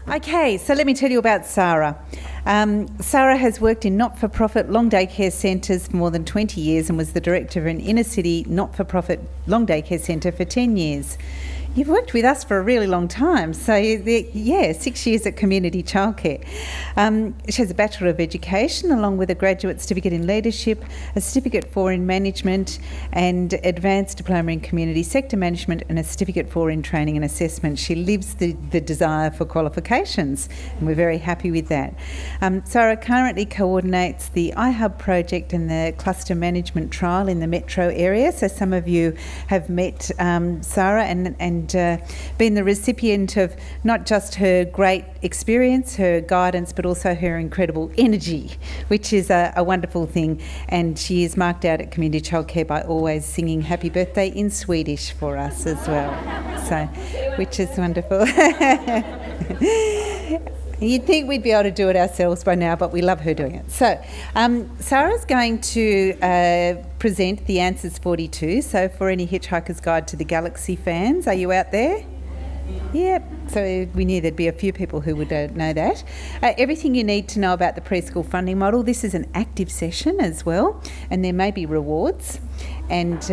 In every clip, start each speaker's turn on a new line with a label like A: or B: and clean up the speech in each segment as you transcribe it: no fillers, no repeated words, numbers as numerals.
A: Okay, so let me tell you about Sara. Sara has worked in not-for-profit long day care centres for more than 20 years and was the director of an inner-city not-for-profit long day care centre for 10 years. You've worked with us for a really long time, so 6 years at community childcare. She has a Bachelor of Education along with a graduate certificate in leadership, a certificate 4 in management and advanced diploma in community sector management and a certificate 4 in training and assessment. She lives the desire for qualifications and we're very happy with that. Sara currently coordinates the iHub project and the cluster management trial in the metro area, so some of you have met Sara and been the recipient of not just her great experience, her guidance, but also her incredible energy, which is a wonderful thing. And she is marked out at community childcare by always singing happy birthday in Swedish for us as well, so which is wonderful. You'd think we'd be able to do it ourselves by now, but we love her doing it. So Sara's going to present the Answers 42. So for any Hitchhiker's Guide to the Galaxy fans, are you out there? Yep. So we knew there'd be a few people who would know that. Everything you need to know about the preschool funding model. This is an active session as well, and there may be rewards. And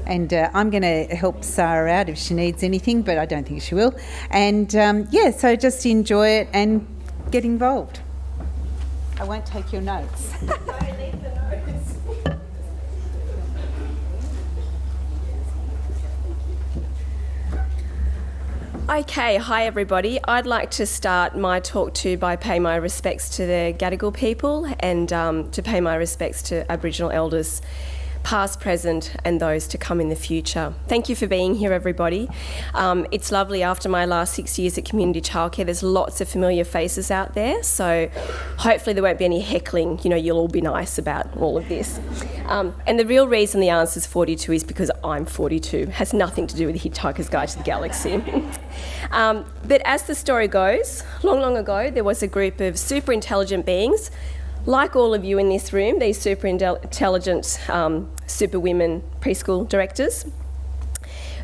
A: I'm going to help Sara out if she needs anything, but I don't think she will. And so just enjoy it and get involved. I won't take your notes.
B: Okay, hi everybody. I'd like to start my talk by paying my respects to the Gadigal people and to pay my respects to Aboriginal elders, past, present and those to come in the future. Thank you for being here, everybody. It's lovely after my last 6 years at community childcare. There's lots of familiar faces out there, so hopefully there won't be any heckling. You'll all be nice about all of this. And the real reason the answer's 42 is because I'm 42. It has nothing to do with the Hitchhiker's Guide to the Galaxy. But as the story goes, long, long ago, there was a group of super intelligent beings, like all of you in this room, these super intelligent super women preschool directors.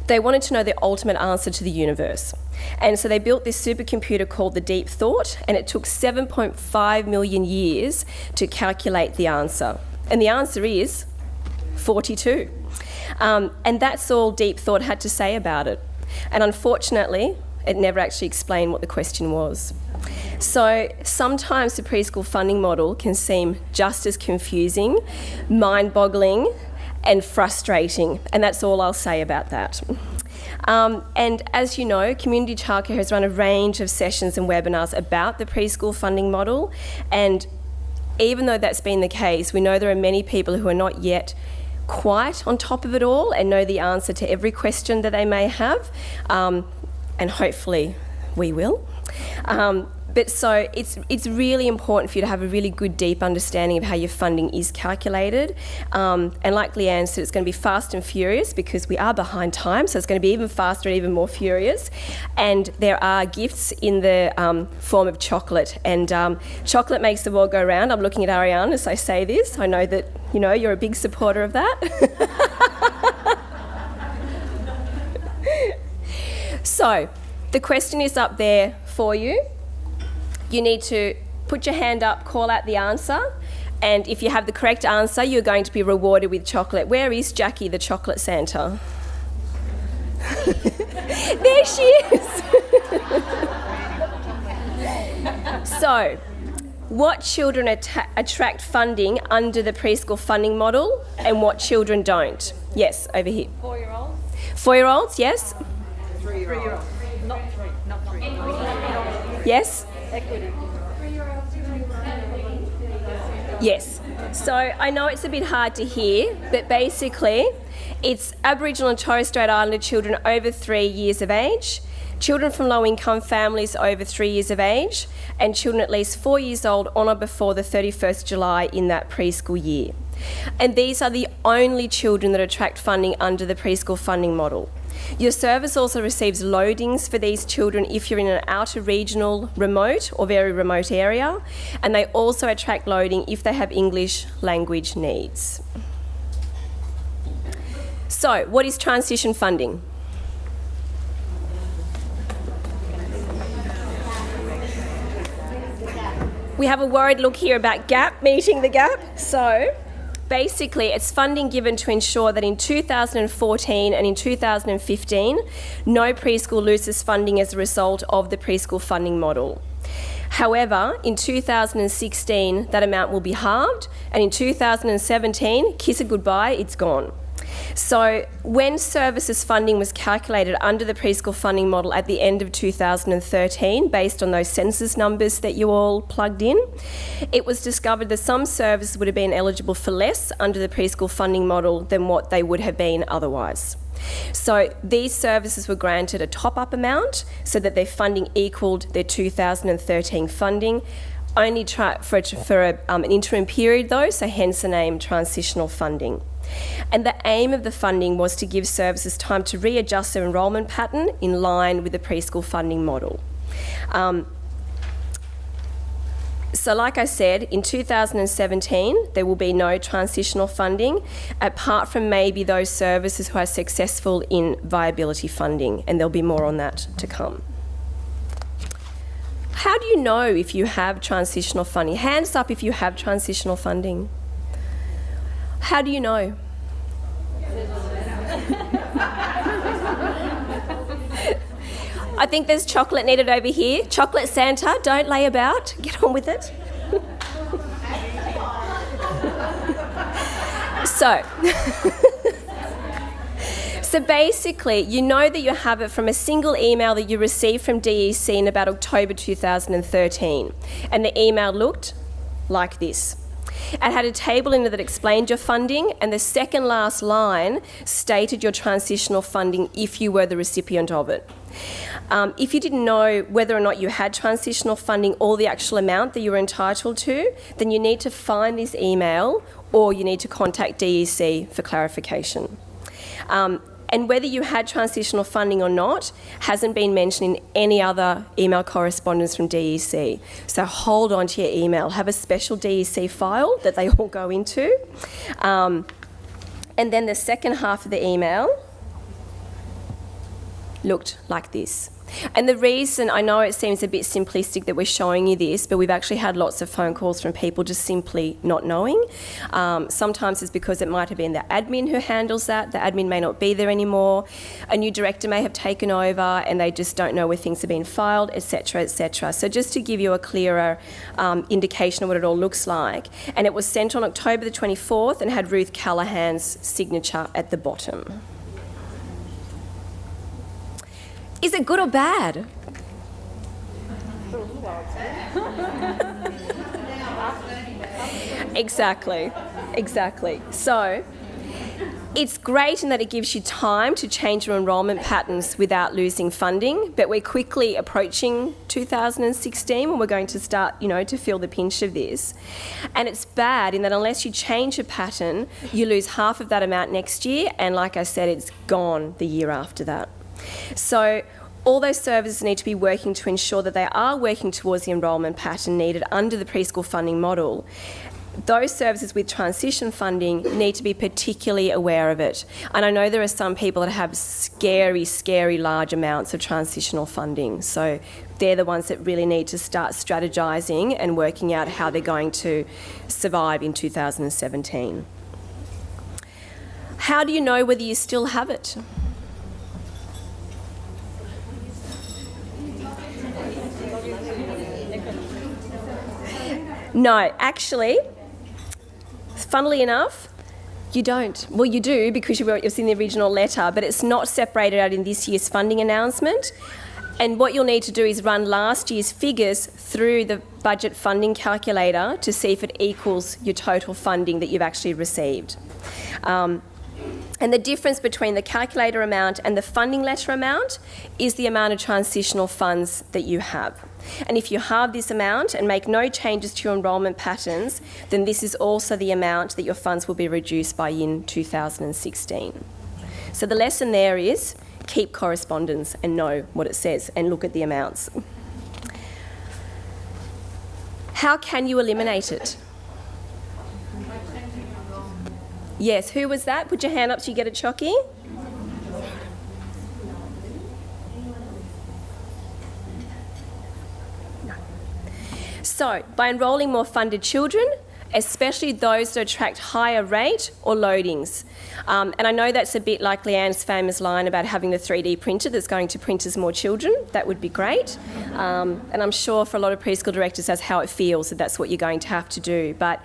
B: They wanted to know the ultimate answer to the universe. And so they built this supercomputer called the Deep Thought, and it took 7.5 million years to calculate the answer. And the answer is 42. And that's all Deep Thought had to say about it. And unfortunately, it never actually explained what the question was. So sometimes the preschool funding model can seem just as confusing, mind-boggling and frustrating, and that's all I'll say about that. And as you know, Community Childcare has run a range of sessions and webinars about the preschool funding model, and even though that's been the case, we know there are many people who are not yet quite on top of it all and know the answer to every question that they may have, and hopefully we will. But so it's really important for you to have a really good, deep understanding of how your funding is calculated. And like Leanne said, it's going to be fast and furious because we are behind time, so it's going to be even faster and even more furious. And there are gifts in the form of chocolate. And chocolate makes the world go round. I'm looking at Ariane as I say this. I know that, you're a big supporter of that. So, the question is up there for you. You need to put your hand up, call out the answer, and if you have the correct answer, you're going to be rewarded with chocolate. Where is Jackie, the chocolate Santa? There she is! So, what children attract funding under the preschool funding model and what children don't? Yes, over here.
C: 4-year-olds.
B: 4-year-olds, yes?
C: 3-year-olds. Not three.
B: Yes?
C: Equity.
B: Yes. So I know it's a bit hard to hear, but basically it's Aboriginal and Torres Strait Islander children over 3 years of age, children from low-income families over 3 years of age, and children at least 4 years old on or before the 31st July in that preschool year. And these are the only children that attract funding under the preschool funding model. Your service also receives loadings for these children if you're in an outer regional, remote or very remote area, and they also attract loading if they have English language needs. So, what is transition funding? we have a worried look here about gap, meeting the gap. So basically, it's funding given to ensure that in 2014 and in 2015, no preschool loses funding as a result of the preschool funding model. However, in 2016, that amount will be halved, and in 2017, kiss it goodbye, it's gone. So when services funding was calculated under the preschool funding model at the end of 2013, based on those census numbers that you all plugged in, it was discovered that some services would have been eligible for less under the preschool funding model than what they would have been otherwise. So these services were granted a top-up amount so that their funding equalled their 2013 funding, only for an interim period though, so hence the name Transitional Funding. And the aim of the funding was to give services time to readjust their enrolment pattern in line with the preschool funding model. So like I said, in 2017, there will be no transitional funding, apart from maybe those services who are successful in viability funding, and there'll be more on that to come. How do you know if you have transitional funding? Hands up if you have transitional funding. How do you know? I think there's chocolate needed over here. Chocolate Santa, don't lay about. Get on with it. So basically, you know that you have it from a single email that you received from DEC in about October 2013. And the email looked like this. It had a table in it that explained your funding, and the second last line stated your transitional funding if you were the recipient of it. If you didn't know whether or not you had transitional funding or the actual amount that you were entitled to, then you need to find this email or you need to contact DEC for clarification. And whether you had transitional funding or not hasn't been mentioned in any other email correspondence from DEC. So hold on to your email. Have a special DEC file that they all go into. And then the second half of the email looked like this. And the reason, I know it seems a bit simplistic that we're showing you this, but we've actually had lots of phone calls from people just simply not knowing. Sometimes it's because it might have been the admin who handles that. The admin may not be there anymore. A new director may have taken over and they just don't know where things have been filed, etc., etc. So just to give you a clearer indication of what it all looks like. And it was sent on October the 24th and had Ruth Callahan's signature at the bottom. Is it good or bad? Exactly. So it's great in that it gives you time to change your enrolment patterns without losing funding, but we're quickly approaching 2016 when we're going to start, to feel the pinch of this. And it's bad in that unless you change your pattern, you lose half of that amount next year, and like I said, it's gone the year after that. So all those services need to be working to ensure that they are working towards the enrolment pattern needed under the preschool funding model. Those services with transition funding need to be particularly aware of it. And I know there are some people that have scary, scary large amounts of transitional funding. So they're the ones that really need to start strategising and working out how they're going to survive in 2017. How do you know whether you still have it? No, actually, funnily enough, you don't. Well, you do because it was in the original letter, but it's not separated out in this year's funding announcement. And what you'll need to do is run last year's figures through the budget funding calculator to see if it equals your total funding that you've actually received. And the difference between the calculator amount and the funding letter amount is the amount of transitional funds that you have. And if you halve this amount and make no changes to your enrolment patterns, then this is also the amount that your funds will be reduced by in 2016. So the lesson there is keep correspondence and know what it says and look at the amounts. How can you eliminate it? Yes, who was that? Put your hand up so you get a chocky. So, by enrolling more funded children, especially those that attract higher rate or loadings. And I know that's a bit like Leanne's famous line about having the 3D printer that's going to print us more children. That would be great. And I'm sure for a lot of preschool directors that's how it feels, that that's what you're going to have to do. But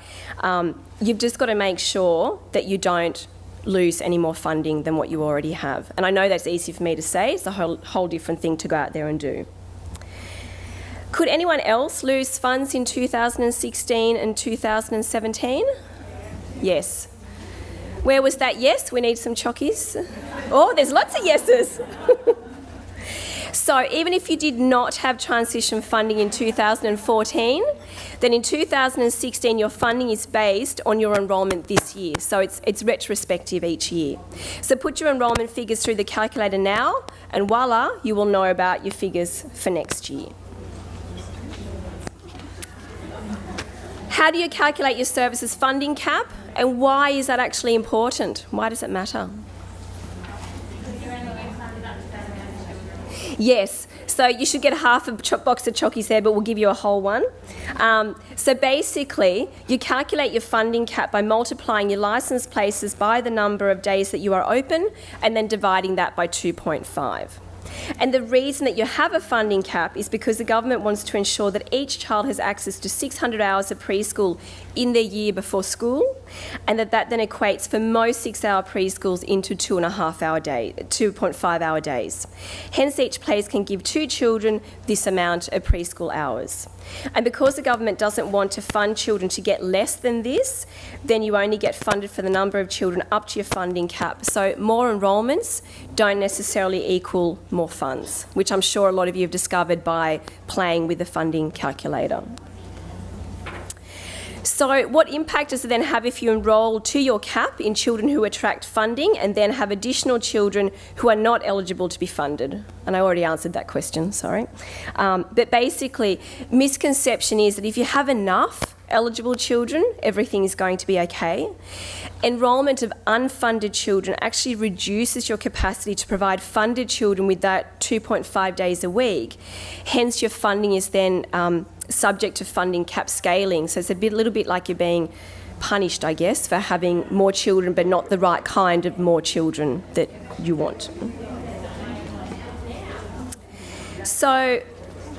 B: you've just got to make sure that you don't lose any more funding than what you already have. And I know that's easy for me to say. It's a whole different thing to go out there and do. Could anyone else lose funds in 2016 and 2017? Yes. Where was that yes? We need some chockies. Oh, there's lots of yeses. So even if you did not have transition funding in 2014, then in 2016 your funding is based on your enrolment this year. So it's retrospective each year. So put your enrolment figures through the calculator now, and voila, you will know about your figures for next year. How do you calculate your services funding cap, and why is that actually important? Why does it matter? Yes, so you should get half a box of chockies there, but we'll give you a whole one. So basically, you calculate your funding cap by multiplying your licence places by the number of days that you are open and then dividing that by 2.5. And the reason that you have a funding cap is because the government wants to ensure that each child has access to 600 hours of preschool in their year before school, and that then equates for most 6-hour preschools into 2.5-hour days. Hence, each place can give 2 children this amount of preschool hours. And because the government doesn't want to fund children to get less than this, then you only get funded for the number of children up to your funding cap. So more enrolments don't necessarily equal more funds, which I'm sure a lot of you have discovered by playing with the funding calculator. So what impact does it then have if you enrol to your cap in children who attract funding and then have additional children who are not eligible to be funded? And I already answered that question, sorry. But basically, misconception is that if you have enough eligible children, everything is going to be okay. Enrolment of unfunded children actually reduces your capacity to provide funded children with that 2.5 days a week. Hence, your funding is then subject to funding cap scaling. So it's a little bit like you're being punished, I guess, for having more children but not the right kind of more children that you want. So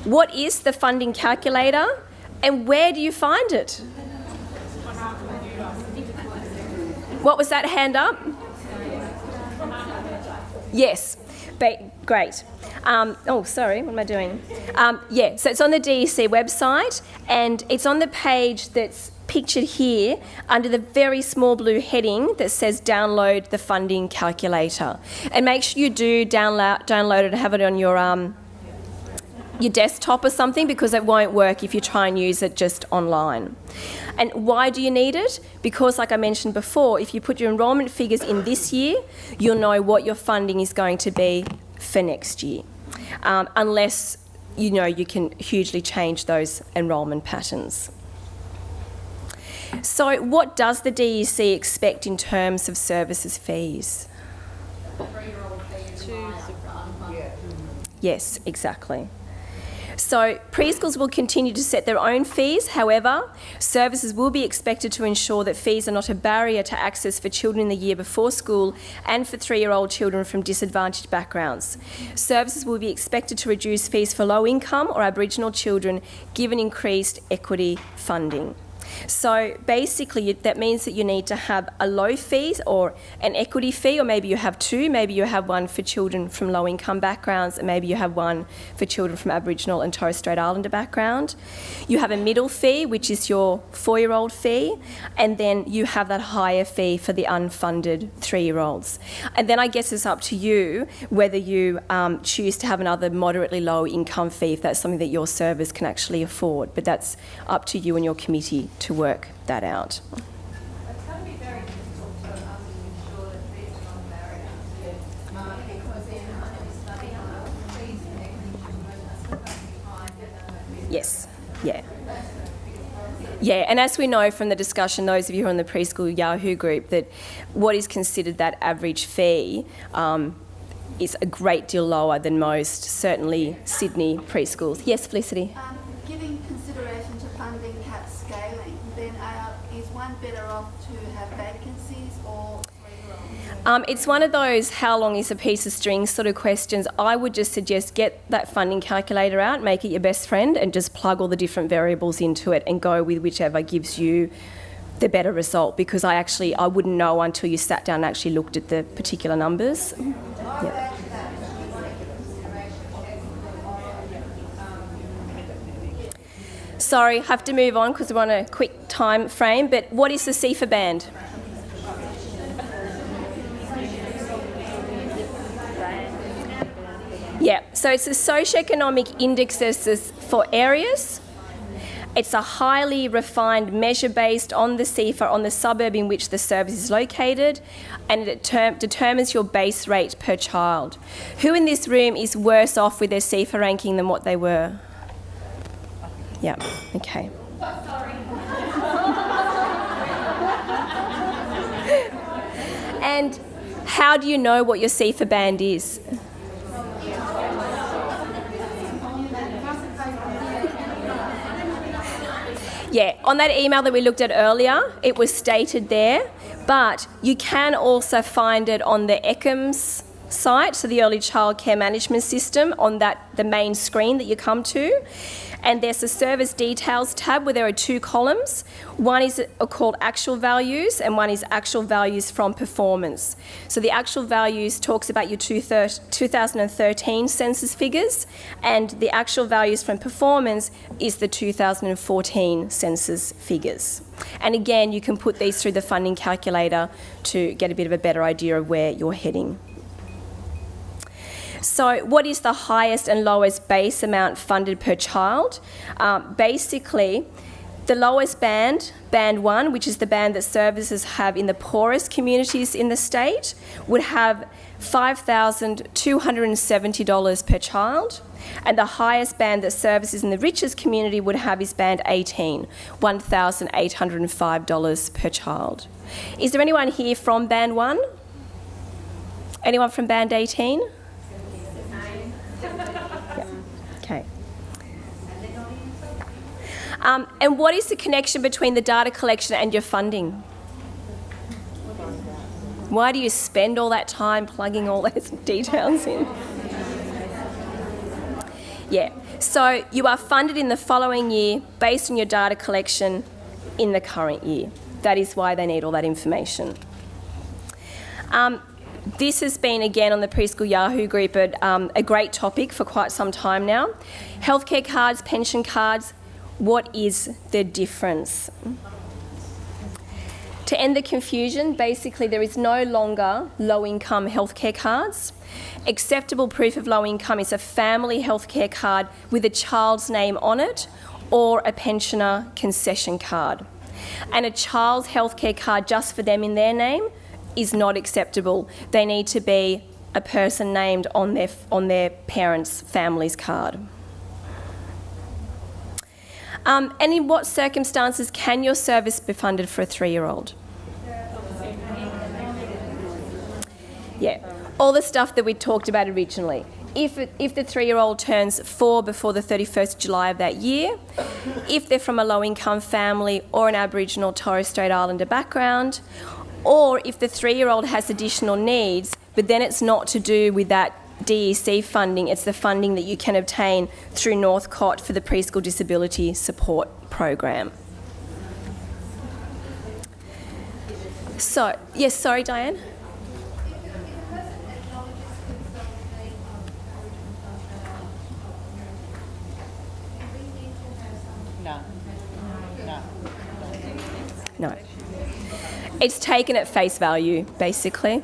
B: what is the funding calculator and where do you find it? What was that hand up? Yes. Great. Sorry, what am I doing? So it's on the DEC website and it's on the page that's pictured here under the very small blue heading that says download the funding calculator. And make sure you do download it and have it on your desktop or something, because it won't work if you try and use it just online. And why do you need it? Because, like I mentioned before, if you put your enrolment figures in this year, you'll know what your funding is going to be for next year, unless you know you can hugely change those enrolment patterns. So what does the DEC expect in terms of services fees? Yes, exactly. So preschools will continue to set their own fees. However, services will be expected to ensure that fees are not a barrier to access for children in the year before school and for 3-year-old children from disadvantaged backgrounds. Services will be expected to reduce fees for low-income or Aboriginal children given increased equity funding. So basically that means that you need to have a low fee or an equity fee, or maybe you have two. Maybe you have one for children from low income backgrounds and maybe you have one for children from Aboriginal and Torres Strait Islander background. You have a middle fee, which is your 4-year-old fee, and then you have that higher fee for the unfunded 3-year-olds. And then I guess it's up to you whether you choose to have another moderately low income fee if that's something that your service can actually afford, but that's up to you and your committee to work that out.
C: It's going to be very difficult to ensure that fees are not a barrier because in study fees and equity
B: Yes, yeah. Yeah, and as we know from the discussion, those of you who are in the preschool Yahoo group, that what is considered that average fee is a great deal lower than most, certainly Sydney preschools. Yes, Felicity?
D: Giving consideration to funding
B: It's one of those how long is a piece of string sort of questions. I would just suggest get that funding calculator out, make it your best friend, and just plug all the different variables into it and go with whichever gives you the better result, because I wouldn't know until you sat down and actually looked at the particular numbers. Yeah. Sorry, have to move on because we're on a quick time frame, but what is the CFA band? Yeah, so it's the socioeconomic indexes for areas. It's a highly refined measure based on the CFA, on the suburb in which the service is located, and it determines your base rate per child. Who in this room is worse off with their CFA ranking than what they were? Yeah, okay. And how do you know what your CFA band is? Yeah, on that email that we looked at earlier, it was stated there, but you can also find it on the ECMS site, so the Early Childcare Management System, on the main screen that you come to. And there's a service details tab where there are two columns. One is called actual values and one is actual values from performance. So the actual values talks about your 2013 census figures, and the actual values from performance is the 2014 census figures. And again, you can put these through the funding calculator to get a bit of a better idea of where you're heading. So what is the highest and lowest base amount funded per child? Basically, the lowest band, band 1, which is the band that services have in the poorest communities in the state, would have $5,270 per child. And the highest band that services in the richest community would have is band 18, $1,805 per child. Is there anyone here from band 1? Anyone from band 18? Okay. And what is the connection between the data collection and your funding? Why do you spend all that time plugging all those details in? Yeah, so you are funded in the following year based on your data collection in the current year. That is why they need all that information. This has been, again, on the Preschool Yahoo group, a great topic for quite some time now. Healthcare cards, pension cards, what is the difference? To end the confusion, basically there is no longer low-income healthcare cards. Acceptable proof of low income is a family healthcare card with a child's name on it, or a pensioner concession card. And a child's healthcare card just for them in their name is not acceptable. They need to be a person named on their parents' family's card. And in what circumstances can your service be funded for a 3-year-old? Yeah, all the stuff that we talked about originally. If the 3-year-old turns 4 before the 31st July of that year, if they're from a low-income family or an Aboriginal Torres Strait Islander background, or if the 3-year-old has additional needs, but then it's not to do with that DEC funding, it's the funding that you can obtain through Northcott for the Preschool Disability Support Program. So, yes, sorry, Diane? No. It's taken at face value, basically.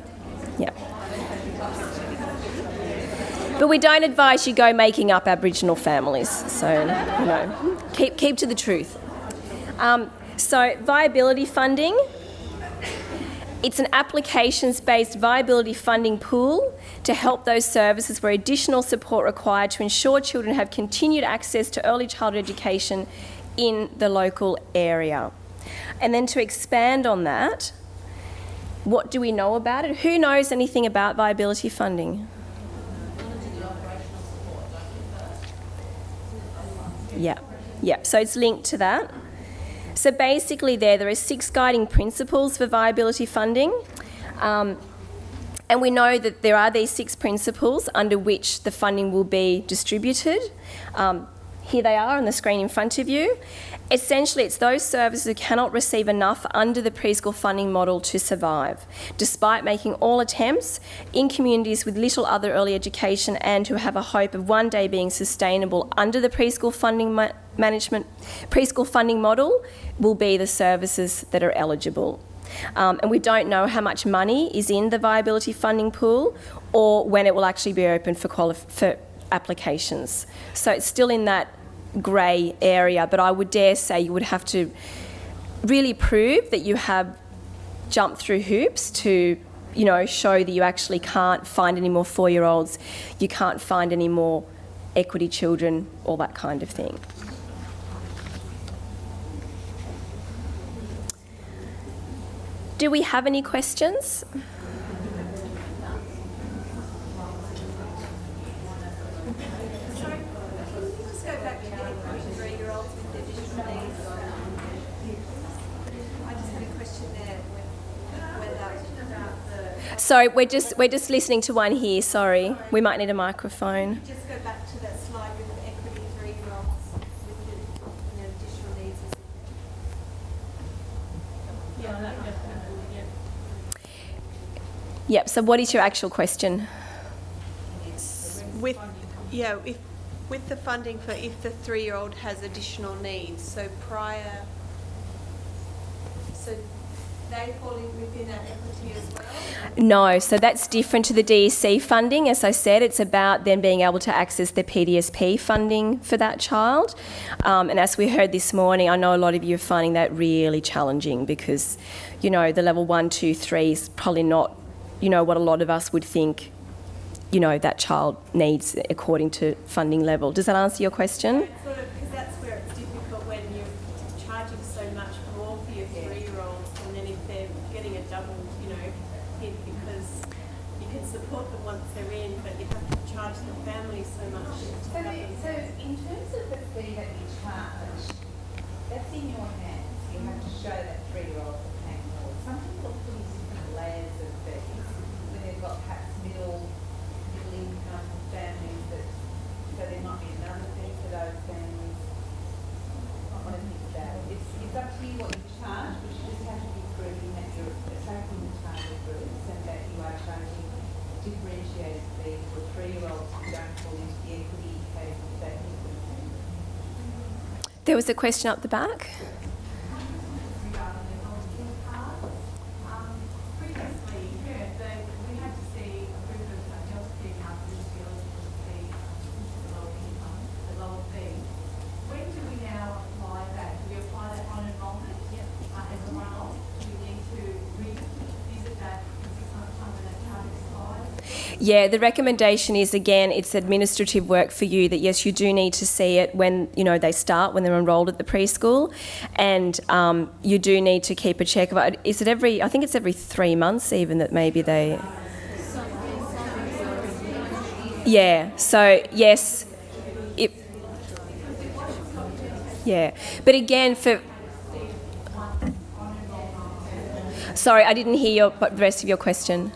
B: Yeah. But we don't advise you go making up Aboriginal families. So, you know, keep to the truth. So, viability funding. It's an applications-based viability funding pool to help those services where additional support required to ensure children have continued access to early childhood education in the local area. And then to expand on that, what do we know about it? Who knows anything about viability funding? Yeah, so it's linked to that. So basically there are 6 guiding principles for viability funding. And we know that there are these 6 principles under which the funding will be distributed. Here they are on the screen in front of you. Essentially, it's those services who cannot receive enough under the preschool funding model to survive, despite making all attempts in communities with little other early education and who have a hope of one day being sustainable under the preschool funding preschool funding model will be the services that are eligible. And we don't know how much money is in the viability funding pool or when it will actually be open for applications. So it's still in that grey area, but I would dare say you would have to really prove that you have jumped through hoops to, you know, show that you actually can't find any more 4-year-olds, you can't find any more equity children, all that kind of thing. Do we have any questions? Sorry, we're just listening to one here. Sorry, we might need a microphone.
C: Just go back to that slide with the equity 3-year-olds with the additional needs.
B: Yep. So, what is your actual question?
D: With the funding for if the 3-year-old has additional needs, so they fall in within that equity as well?
B: No, so that's different to the DEC funding. As I said, it's about them being able to access the PDSP funding for that child. And as we heard this morning, I know a lot of you are finding that really challenging because, you know, the level 1, 2, 3 is probably not, you know, what a lot of us would think, you know, that child needs according to funding level. Does that answer your question?
D: Sort of, because that's where it's difficult when you're charging so much more for your 3-year-olds, and then if they're getting a double, you know, hit because you can support them once they're in, but you have to charge the family so much.
A: So in terms of the fee that you charge, that's in your hands. You have to show that 3-year-olds are paying more. Some people are putting different layers of fees when they've got perhaps middle income families, so there might be another fee for those families. I want to think about it. It's up to you what you charge, but you just have to be proving that you're attracting the target groups and that you are charging differentiated fees for 3-year-olds who don't fall into the equity case that you would.
B: There was a question up the back. Yeah, the recommendation is, again, it's administrative work for you that, yes, you do need to see it when, you know, they start, when they're enrolled at the preschool, and you do need to keep a check of it. Is it I think it's every 3 months even that maybe they... Yeah, so, yes. Yeah, but again, Sorry, I didn't hear the rest of your question.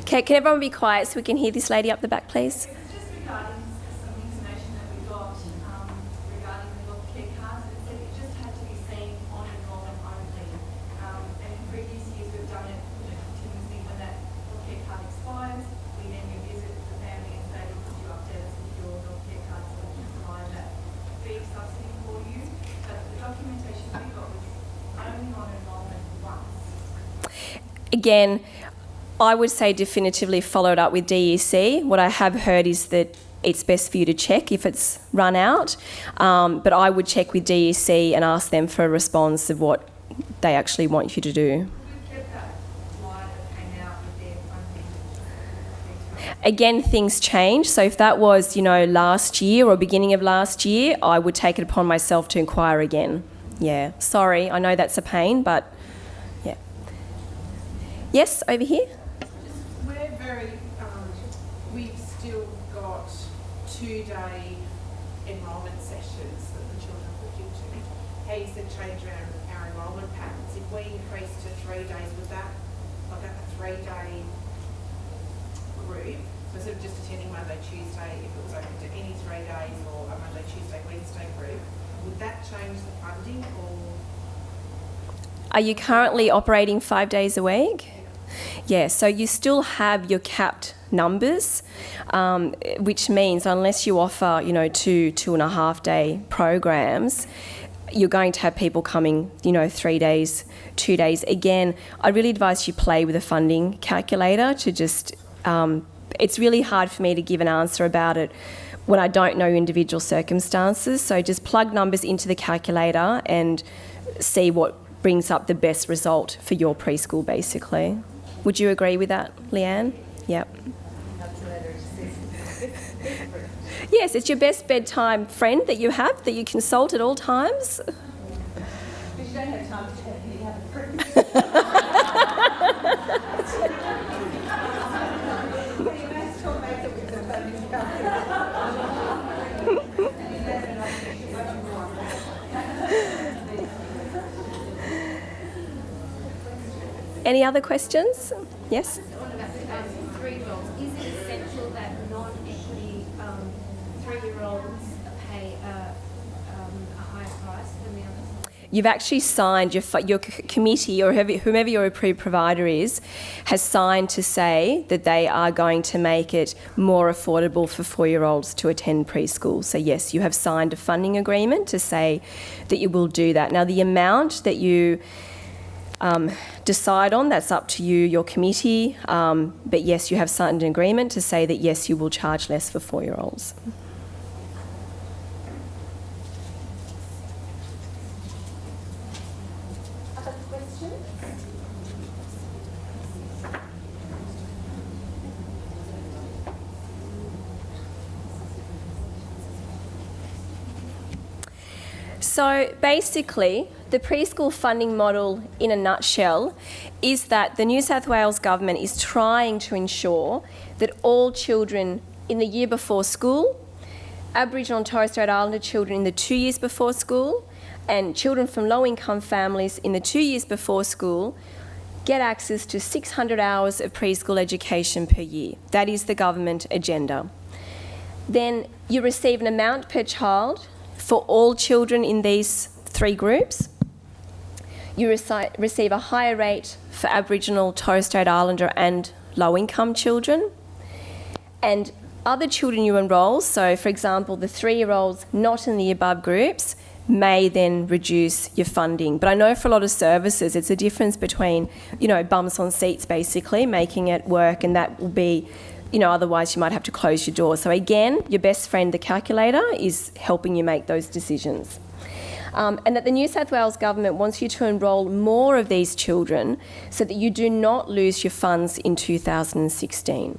B: Okay, can everyone be quiet so we can hear this lady up the back, please?
C: It was just regarding some information that we got regarding the healthcare cards. It said it just had to be seen on enrolment only. And in previous years we've done it, you know, continuously when that healthcare card expires, we then revisit the family and say, could you update us with your healthcare card so we can provide that fee subsidy for you. But the documentation we got was only on enrolment once.
B: Again, I would say definitively follow it up with DEC. What I have heard is that it's best for you to check if it's run out, but I would check with DEC and ask them for a response of what they actually want you to do. Again, things change. So if that was, you know, last year or beginning of last year, I would take it upon myself to inquire again. Yeah, sorry, I know that's a pain, but yeah. Yes, over here.
E: We're very, we've still got 2-day enrolment sessions that the children put into. How you said change our enrolment patterns. If we increase to 3 days, would that, like a 3-day group, so instead of just attending Monday, Tuesday, if it was open to any 3 days or a Monday, Tuesday, Wednesday group, would that change the funding or?
B: Are you currently operating 5 days a week? Yeah, so you still have your capped numbers, which means unless you offer, 2.5 day programs, you're going to have people coming, 3 days, 2 days. Again, I really advise you play with a funding calculator to just, it's really hard for me to give an answer about it when I don't know individual circumstances. So just plug numbers into the calculator and see what brings up the best result for your preschool, basically. Would you agree with that, Leanne? Yep. Yes, it's your best bedtime friend that you have, that you consult at all times.
C: Because you don't have time to have any other friends.
B: Any other questions? Yes?
F: On about 3-year-olds, is it essential that non-equity 3-year-olds pay a higher price than the others?
B: You've actually signed, your committee or whomever your approved provider is, has signed to say that they are going to make it more affordable for 4-year-olds to attend preschool. So yes, you have signed a funding agreement to say that you will do that. Now the amount that you decide on, that's up to you, your committee, but yes, you have signed an agreement to say that yes, you will charge less for 4-year-olds.
F: Other questions?
B: So basically, the preschool funding model in a nutshell is that the New South Wales government is trying to ensure that all children in the year before school, Aboriginal and Torres Strait Islander children in the 2 years before school, and children from low-income families in the 2 years before school get access to 600 hours of preschool education per year. That is the government agenda. Then you receive an amount per child for all children in these 3 groups. You receive a higher rate for Aboriginal, Torres Strait Islander and low-income children. And other children you enrol, so for example, the 3-year-olds not in the above groups, may then reduce your funding. But I know for a lot of services, it's a difference between, bums on seats basically, making it work, and that will be, otherwise you might have to close your door. So again, your best friend, the calculator, is helping you make those decisions. And that the New South Wales government wants you to enrol more of these children so that you do not lose your funds in 2016.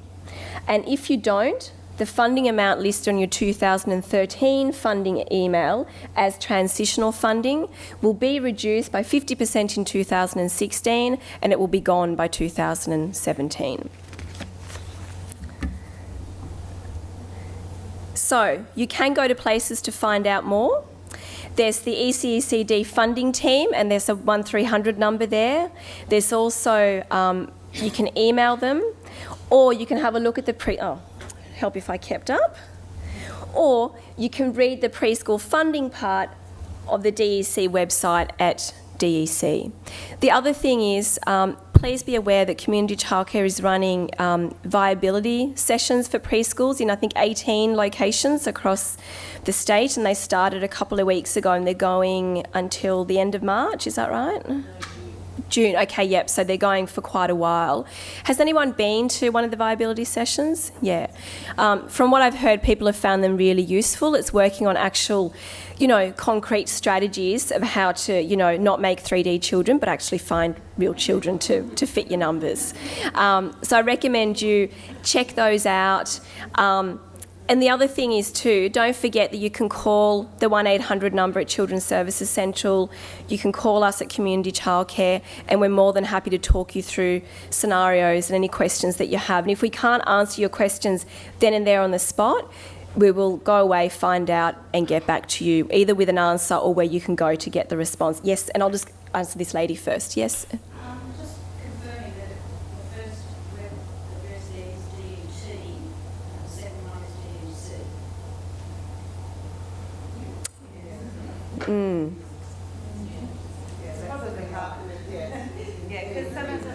B: And if you don't, the funding amount listed on your 2013 funding email as transitional funding will be reduced by 50% in 2016, and it will be gone by 2017. So you can go to places to find out more. There's the ECECD funding team, and there's a 1300 number there. There's also, you can email them, or you can have a look at the help if I kept up. Or you can read the preschool funding part of the DEC website at DEC. The other thing is, please be aware that Community Childcare is running viability sessions for preschools in, I think, 18 locations across the state, and they started a couple of weeks ago and they're going until the end of March, is that right? No, June, okay, yep, so they're going for quite a while. Has anyone been to one of the viability sessions? Yeah. From what I've heard, people have found them really useful. It's working on actual, concrete strategies of how to, not make 3D children, but actually find real children to fit your numbers. So I recommend you check those out. And the other thing is too, don't forget that you can call the 1800 number at Children's Services Central. You can call us at Community Childcare, and we're more than happy to talk you through scenarios and any questions that you have. And if we can't answer your questions then and there on the spot, we will go away, find out, and get back to you, either with an answer or where you can go to get the response. Yes, and I'll just answer this lady first. Yes.
G: Just confirming that the first web address there is DUT, second one is DUC.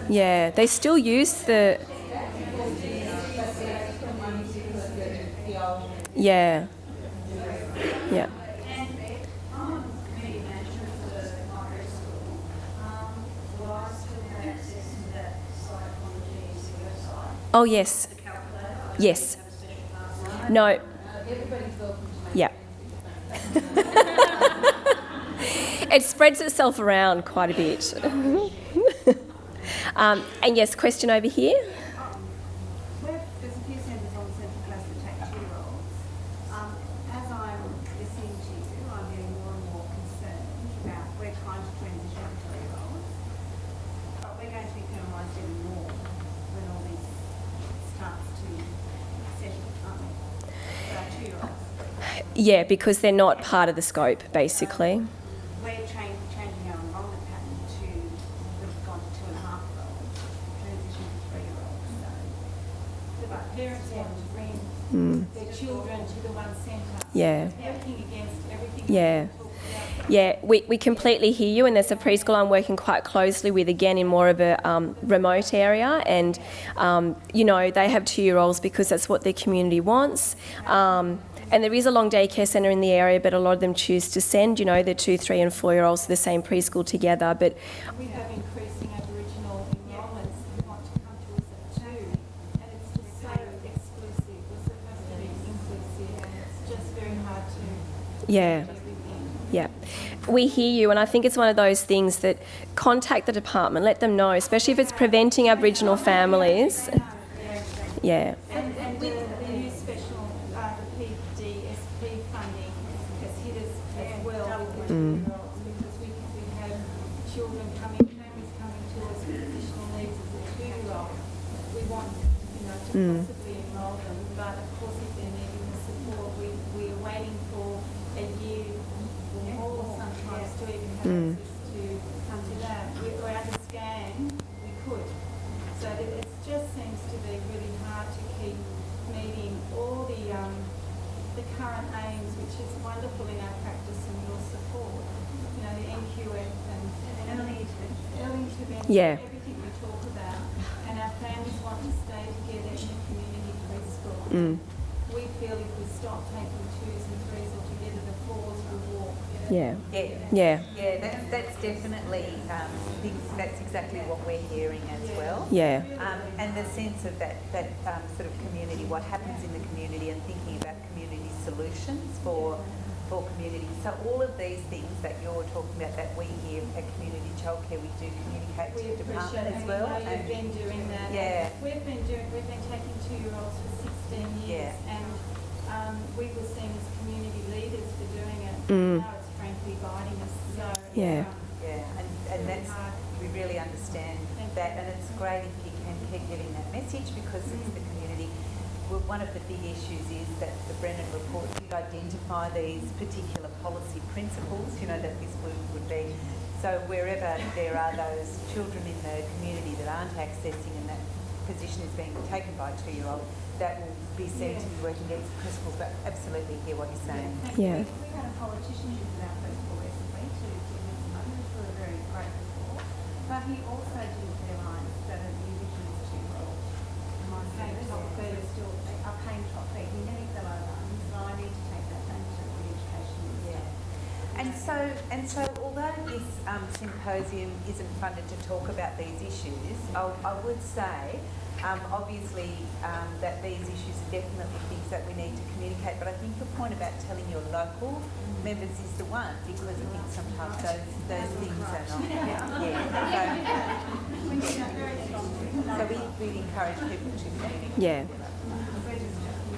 B: Yeah, they still use the... Yeah. Yeah. Oh, yes. Yes. No. Yeah. It spreads itself around quite a bit. And yes, question over here.
H: There's a few centres on the central class that take 2-year-olds. As I'm listening to you, I'm getting more and more concerned about we're trying to transition to 3-year-olds, but we're going to be penalised even more when all this starts to settle, aren't we? For our 2-year-olds.
B: Yeah, because they're not part of the scope, basically.
H: We're changing our enrolment pattern to, we've gone to 2.5-year-olds, transition to 3-year-olds. So,
D: But parents want to bring their children to the one centre.
B: Yeah.
D: Working against everything.
B: Yeah. Yeah, we completely hear you, and there's a preschool I'm working quite closely with, again, in more of a remote area, and, you know, they have 2-year-olds because that's what their community wants. And there is a long daycare centre in the area, but a lot of them choose to send, you know, their 2-, 3- and 4-year-olds to the same preschool together. But
D: We have increasing Aboriginal enrolments who want to come to us at 2, and it's just so exclusive. We're supposed to be inclusive, and it's just very hard to
B: yeah.
D: do everything.
B: Yeah, we hear you, and I think it's one of those things that contact the department, let them know, especially if it's preventing Aboriginal families. Yeah.
D: And with the new special, the PDSP funding has hit us as well with the 2-year-olds, because we have children coming, families coming to us with additional needs as a 2-year-old. We want, you know, to possibly enrol them, but of course if they're needing the support, we are waiting for a year or more sometimes to even have access to that. We're out of scan, we could. So it just seems to be really hard to keep meeting all the current aims, which is wonderful in our practice and your support. You know, the NQF and early intervention,
B: Yeah.
D: everything we talk about. And our families want to stay together in a community preschool. We feel if we stop taking 2s and 3s altogether, the 4s will walk.
B: Yeah.
A: Yeah.
B: Yeah.
A: That's definitely, that's exactly what we're hearing as well.
B: Yeah.
A: And the sense of that sort of community, what happens in the community, and thinking about community solutions for community. So all of these things that you're talking about that we hear at Community Childcare, we do communicate to
D: We
A: the
D: appreciate
A: department as
D: it.
A: well.
D: We know you've been doing that.
A: Yeah.
D: We've been taking 2-year-olds for 16 years, and we were seen as community leaders for doing it. Now it's frankly biting us. So
B: Yeah.
A: And that's, we really understand that, and it's great if you can keep getting that message, because it's the community. Well, one of the big issues is that the Brennan report did identify these particular policy principles, you know, that this would be. So wherever there are those children in the community that aren't accessing, and that position is being taken by a 2-year-old, that will be said to be working against the principles. But absolutely hear what you're saying.
B: Yeah.
H: We had a politician visit our preschool recently to give us money, which we were very grateful for. But he also didn't realise that an Indigenous 2-year-old are paying top fee. He nearly fell over, so I need to take that back to the education minister.
A: And so although this symposium isn't funded to talk about these issues, I would say Obviously, that these issues are definitely things that we need to communicate, but I think your point about telling your local members is the one, because I think sometimes those things are not. So we encourage people to communicate.
B: Yeah.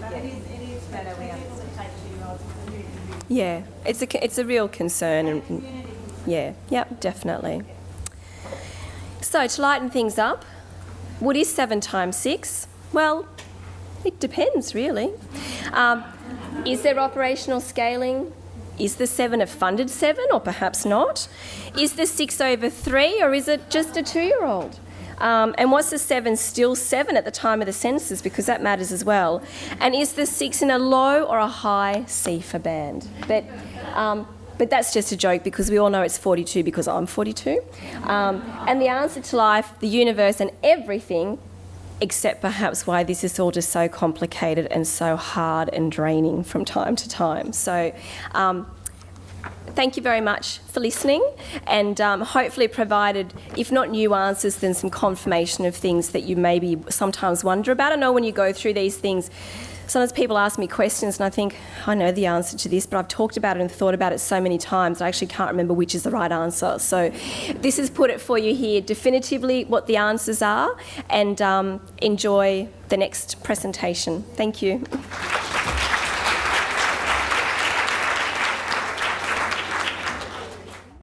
H: But it is
A: No, we
H: to take 2-year-olds. It's really, really
B: Yeah, it's a real concern, and yep, definitely. So to lighten things up, what is 7 times 6? Well, it depends really. Is there operational scaling? Is the 7 a funded 7 or perhaps not? Is the 6 over 3 or is it just a 2-year-old? And was the 7 still 7 at the time of the census, because that matters as well? And is the 6 in a low or a high CFA band? But that's just a joke, because we all know it's 42 because I'm 42. And the answer to life, the universe and everything, except perhaps why this is all just so complicated and so hard and draining from time to time. So thank you very much for listening, and hopefully provided, if not new answers, then some confirmation of things that you maybe sometimes wonder about. I know when you go through these things, sometimes people ask me questions and I think, I know the answer to this, but I've talked about it and thought about it so many times I actually can't remember which is the right answer. So this has put it for you here definitively what the answers are, and enjoy the next presentation. Thank you.